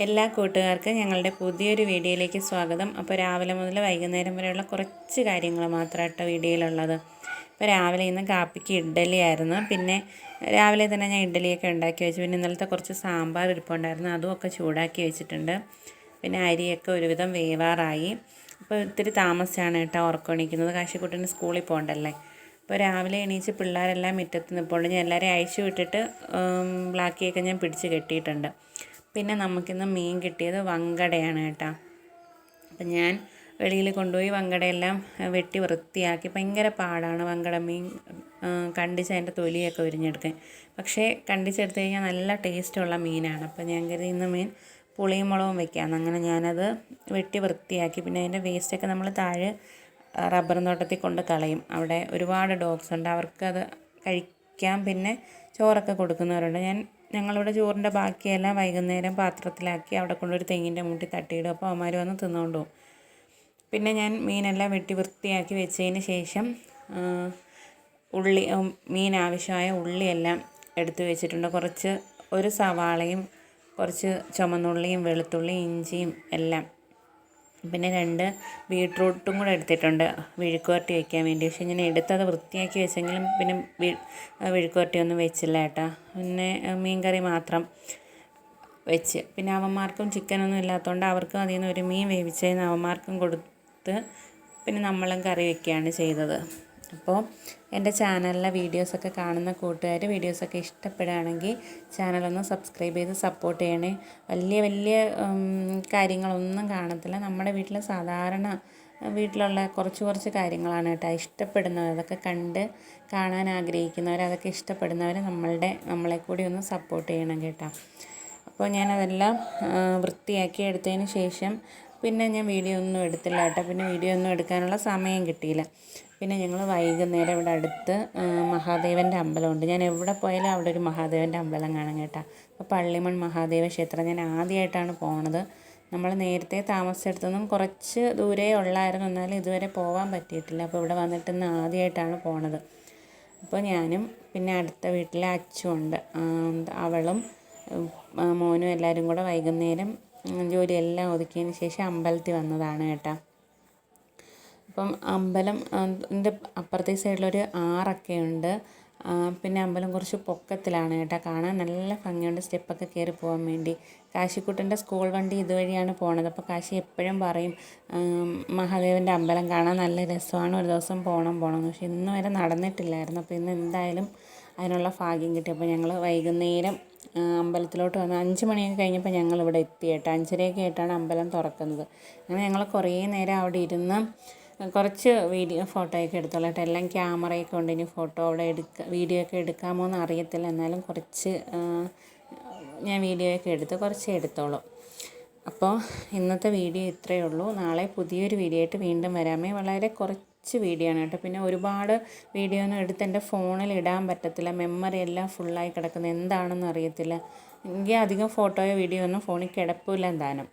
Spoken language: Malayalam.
എല്ലാ കൂട്ടുകാർക്കും ഞങ്ങളുടെ പുതിയൊരു വീഡിയോയിലേക്ക് സ്വാഗതം. അപ്പോൾ രാവിലെ മുതൽ വൈകുന്നേരം വരെയുള്ള കുറച്ച് കാര്യങ്ങൾ മാത്രമായിട്ട് വീഡിയോയിലുള്ളത്. ഇപ്പോൾ രാവിലെ ഇന്ന് കാപ്പിക്ക് ഇഡ്ഡലി ആയിരുന്നു. പിന്നെ രാവിലെ തന്നെ ഞാൻ ഇഡ്ഡലിയൊക്കെ ഉണ്ടാക്കി വെച്ചു. പിന്നെ ഇന്നലത്തെ കുറച്ച് സാമ്പാർ ഇരിപ്പുണ്ടായിരുന്നു, അതുമൊക്കെ ചൂടാക്കി വെച്ചിട്ടുണ്ട്. പിന്നെ അരിയൊക്കെ ഒരുവിധം വേവാറായി. അപ്പോൾ ഇത്തിരി താമസിച്ചാണ് കേട്ടോ ഉറക്കണിക്കുന്നത്. കാശിക്കുട്ടന് സ്കൂളിൽ പോകണ്ടല്ലേ. അപ്പോൾ രാവിലെ എണീച്ച് പിള്ളേരെല്ലാം മുറ്റത്ത് നിൽപ്പുണ്ട്. ഞാൻ എല്ലാവരെയും അയച്ചു വിട്ടിട്ട് ബ്ലാക്കിയൊക്കെ ഞാൻ പിടിച്ച് കെട്ടിയിട്ടുണ്ട്. പിന്നെ നമുക്കിന്ന് മീൻ കിട്ടിയത് വങ്കടയാണ് കേട്ടോ. അപ്പം ഞാൻ വെളിയിൽ കൊണ്ടുപോയി വങ്കടയെല്ലാം വെട്ടി വൃത്തിയാക്കി. ഭയങ്കര പാടാണ് വങ്കട മീൻ കണ്ടിച്ച് അതിൻ്റെ തൊലിയൊക്കെ ഉരിഞ്ഞെടുക്കാൻ. പക്ഷേ കണ്ടിച്ചെടുത്ത് കഴിഞ്ഞാൽ നല്ല ടേസ്റ്റുള്ള മീനാണ്. അപ്പോൾ ഞാൻ കരുതി ഇന്ന് മീൻ പുളിയും മുളകും വെക്കാമെന്ന്. അങ്ങനെ ഞാനത് വെട്ടി വൃത്തിയാക്കി. പിന്നെ അതിൻ്റെ വേസ്റ്റൊക്കെ നമ്മൾ താഴെ റബ്ബർ തോട്ടത്തിൽ കൊണ്ട് കളയും. അവിടെ ഒരുപാട് ഡോഗ്സ് ഉണ്ട്, അവർക്കത് കഴിക്കാം. പിന്നെ ചോറൊക്കെ കൊടുക്കുന്നവരുണ്ട്. ഞങ്ങളിവിടെ ചോറിൻ്റെ ബാക്കിയെല്ലാം വൈകുന്നേരം പാത്രത്തിലാക്കി അവിടെ കൊണ്ടൊരു തെങ്ങിൻ്റെ മൂട്ടി തട്ടിയിടും. അപ്പോൾ അവന്മാർ വന്ന് തിന്നുകൊണ്ട് പോകും. പിന്നെ ഞാൻ മീനെല്ലാം വെട്ടി വൃത്തിയാക്കി വെച്ചതിന് ശേഷം മീൻ ആവശ്യമായ ഉള്ളിയെല്ലാം എടുത്ത് വെച്ചിട്ടുണ്ട്. ഒരു സവാളയും കുറച്ച് ചുമന്നുള്ളിയും വെളുത്തുള്ളിയും ഇഞ്ചിയും എല്ലാം. പിന്നെ 2 ബീട്രൂട്ടും കൂടെ എടുത്തിട്ടുണ്ട് വിഴുക്കുവരട്ടി വയ്ക്കാൻ വേണ്ടി. പക്ഷേ ഞാൻ എടുത്തത് വൃത്തിയാക്കി വെച്ചെങ്കിലും പിന്നെ വിഴുക്കുവരട്ടിയൊന്നും വെച്ചില്ല കേട്ടോ. പിന്നെ മീൻകറി മാത്രം വെച്ച്. പിന്നെ അവന്മാർക്കും ചിക്കനൊന്നും ഇല്ലാത്തതുകൊണ്ട് അവർക്കും അതിൽ നിന്ന് ഒരു മീൻ വേവിച്ചതിന് അവന്മാർക്കും കൊടുത്ത് പിന്നെ നമ്മളും കറി വയ്ക്കുകയാണ് ചെയ്തത്. അപ്പോൾ എൻ്റെ ചാനലിലെ വീഡിയോസൊക്കെ കാണുന്ന കൂട്ടുകാർ വീഡിയോസൊക്കെ ഇഷ്ടപ്പെടുകയാണെങ്കിൽ ചാനലൊന്ന് സബ്സ്ക്രൈബ് ചെയ്ത് സപ്പോർട്ട് ചെയ്യണേ. വലിയ കാര്യങ്ങളൊന്നും കാണത്തില്ല. നമ്മുടെ വീട്ടിൽ സാധാരണ വീട്ടിലുള്ള കുറച്ച് കാര്യങ്ങളാണ് കേട്ടോ. ഇഷ്ടപ്പെടുന്നവർ അതൊക്കെ കാണാൻ ആഗ്രഹിക്കുന്നവർ, അതൊക്കെ ഇഷ്ടപ്പെടുന്നവർ നമ്മളെ കൂടി ഒന്ന് സപ്പോർട്ട് ചെയ്യണം കേട്ടോ. അപ്പോൾ ഞാനതെല്ലാം വൃത്തിയാക്കി എടുത്തതിന് ശേഷം പിന്നെ ഞാൻ വീഡിയോ ഒന്നും എടുത്തില്ല കേട്ടോ. പിന്നെ വീഡിയോ ഒന്നും എടുക്കാനുള്ള സമയം കിട്ടിയില്ല. പിന്നെ ഞങ്ങൾ വൈകുന്നേരം ഇവിടെ അടുത്ത് മഹാദേവൻ്റെ അമ്പലമുണ്ട്. ഞാൻ എവിടെ പോയാലും അവിടെ ഒരു മഹാദേവൻ്റെ അമ്പലം കാണാം കേട്ടോ. അപ്പോൾ പള്ളിമൺ മഹാദേവ ക്ഷേത്രം ഞാൻ ആദ്യമായിട്ടാണ് പോണത്. നമ്മൾ നേരത്തെ താമസിച്ചെടുത്തൊന്നും കുറച്ച് ദൂരേ ഉള്ളായിരുന്നു, എന്നാലും ഇതുവരെ പോകാൻ പറ്റിയിട്ടില്ല. അപ്പോൾ ഇവിടെ വന്നിട്ട് ഇന്ന് ആദ്യമായിട്ടാണ് പോണത്. അപ്പോൾ ഞാനും പിന്നെ അടുത്ത വീട്ടിലെ അച്ചുണ്ട്, അവളും മോനും എല്ലാവരും കൂടെ വൈകുന്നേരം ജോലിയെല്ലാം ഒതുക്കിയതിന് ശേഷം അമ്പലത്തിൽ വന്നതാണ് കേട്ടോ. അപ്പം അമ്പലത്തിൻ്റെ അപ്പുറത്തെ സൈഡിലൊരു ആറൊക്കെ ഉണ്ട്. പിന്നെ അമ്പലം കുറച്ച് പൊക്കത്തിലാണ് കേട്ടോ. കാണാൻ നല്ല ഭംഗിയുണ്ട് സ്റ്റെപ്പൊക്കെ കയറി പോകാൻ വേണ്ടി. കാശിക്കുട്ടൻ്റെ സ്കൂൾ വണ്ടി ഇതുവഴിയാണ് പോണത്. അപ്പോൾ കാശി എപ്പോഴും പറയും മഹാദേവൻ്റെ അമ്പലം കാണാൻ നല്ല രസമാണ്, ഒരു ദിവസം പോകണം. പക്ഷേ ഇന്ന് വരെ നടന്നിട്ടില്ലായിരുന്നു. അപ്പോൾ ഇന്ന് എന്തായാലും അതിനുള്ള ഭാഗ്യം കിട്ടി. അപ്പോൾ ഞങ്ങൾ വൈകുന്നേരം അമ്പലത്തിലോട്ട് വന്ന് 5 മണിയൊക്കെ കഴിഞ്ഞപ്പോൾ ഞങ്ങളിവിടെ എത്തി കേട്ടോ. 5:30 ആയിട്ടാണ് അമ്പലം തുറക്കുന്നത്. അങ്ങനെ ഞങ്ങൾ കുറേ നേരം അവിടെ ഇരുന്ന് കുറച്ച് ഫോട്ടോയൊക്കെ എടുത്തോളൂ കേട്ടോ. എല്ലാം ക്യാമറയൊക്കെ ഉണ്ട്. ഇനി ഫോട്ടോ അവിടെ വീഡിയോ ഒക്കെ എടുക്കാമോ എന്ന് അറിയത്തില്ല, എന്നാലും കുറച്ച് ഞാൻ വീഡിയോയൊക്കെ കുറച്ച് എടുത്തോളൂ. അപ്പോൾ ഇന്നത്തെ വീഡിയോ ഇത്രയേ ഉള്ളൂ. നാളെ പുതിയൊരു വീഡിയോ ആയിട്ട് വീണ്ടും വരാമേ. വളരെ കുറച്ച് വീഡിയോ ആണ് കേട്ടോ. പിന്നെ ഒരുപാട് വീഡിയോ ഒന്നും എടുത്ത് എൻ്റെ ഫോണിൽ ഇടാൻ പറ്റത്തില്ല. മെമ്മറി എല്ലാം ഫുള്ളായി കിടക്കുന്നത് എന്താണെന്ന് അറിയത്തില്ല. എനിക്ക് അധികം ഫോട്ടോയോ വീഡിയോ ഒന്നും ഫോണിൽ കിടപ്പില്ല എന്താനും.